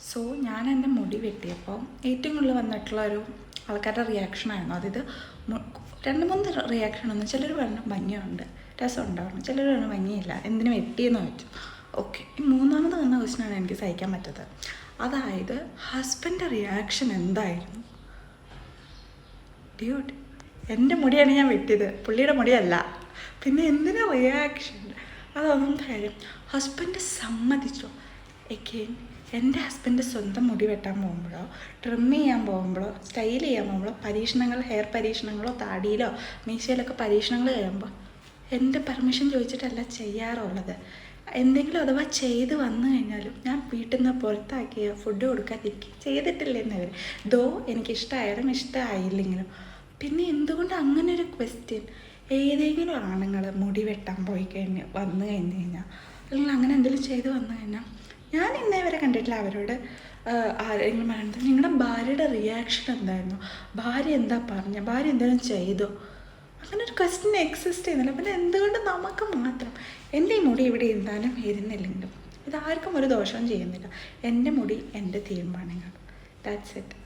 So ഞാൻ എൻ്റെ മുടി വെട്ടിയപ്പോൾ ഏറ്റവും കൂടുതൽ വന്നിട്ടുള്ള ഒരു ആൾക്കാരുടെ റിയാക്ഷനായിരുന്നു. അതായത് 2-3 റിയാക്ഷൻ വന്നു. ചിലർ പറഞ്ഞു ഭംഗിയുണ്ട്, രസം ഉണ്ടാവണം, ചിലർ പറഞ്ഞു ഭംഗിയില്ല, എന്തിനു വെട്ടിയെന്ന് വെച്ചു. ഓക്കെ, ഈ മൂന്നാമത് വന്ന ക്വസ്റ്റനാണ് എനിക്ക് സഹിക്കാൻ പറ്റത്. അതായത് ഹസ്ബൻഡ് റിയാക്ഷൻ എന്തായിരുന്നു? ഡ്യൂട്ട്, എൻ്റെ മുടിയാണ് ഞാൻ വെട്ടിയത്, പുള്ളിയുടെ മുടിയല്ല, പിന്നെ എന്തിനാ റിയാക്ഷൻ? അതൊന്നും കാര്യം. ഹസ്ബൻഡ് സമ്മതിച്ചോ? എഗെയിൻ എൻ്റെ ഹസ്ബൻഡ് സ്വന്തം മുടി വെട്ടാൻ പോകുമ്പോഴോ, ട്രിം ചെയ്യാൻ പോകുമ്പോഴോ, സ്റ്റൈൽ ചെയ്യാൻ പോകുമ്പോഴോ, ഹെയർ പരീക്ഷണങ്ങളോ താടിയിലോ മീശയിലൊക്കെ പരീക്ഷണങ്ങൾ ചെയ്യുമ്പോൾ എൻ്റെ പെർമിഷൻ ചോദിച്ചിട്ടല്ല ചെയ്യാറുള്ളത്. എന്തെങ്കിലും അഥവാ ചെയ്ത് വന്നു കഴിഞ്ഞാലും ഞാൻ വീട്ടിൽ നിന്ന് പുറത്താക്കിയ ഫുഡ് കൊടുക്കാതിരിക്കുക ചെയ്തിട്ടില്ലെന്നവർ എനിക്കിഷ്ടമായാലും ഇഷ്ടമായില്ലെങ്കിലും. പിന്നെ എന്തുകൊണ്ട് അങ്ങനെ ഒരു ക്വസ്റ്റ്യൻ? ഏതെങ്കിലും ആണുങ്ങൾ മുടി വെട്ടാൻ വന്നു കഴിഞ്ഞാൽ അല്ലെങ്കിൽ അങ്ങനെ എന്തെങ്കിലും ചെയ്ത് വന്നു കഴിഞ്ഞാൽ ഞാൻ ഇന്നേ വരെ കണ്ടിട്ടില്ല അവരോട് ആരെങ്കിലും പറയുന്നത് നിങ്ങളുടെ ഭാര്യയുടെ റിയാക്ഷൻ എന്തായിരുന്നു, ഭാര്യ എന്താ പറഞ്ഞ, ഭാര്യ എന്തെങ്കിലും ചെയ്തോ, അങ്ങനെ ഒരു ക്വസ്റ്റ്യൻ എക്സിസ്റ്റ് ചെയ്യുന്നില്ല. പിന്നെ എന്തുകൊണ്ട് നമുക്ക് മാത്രം? എൻ്റെ ഈ മുടി ഇവിടെ ഇരുന്നില്ലെങ്കിലും ഇതാർക്കും ഒരു ദോഷവും ചെയ്യുന്നില്ല. എൻ്റെ മുടി എൻ്റെ തീരുമാനങ്ങൾ. That's it.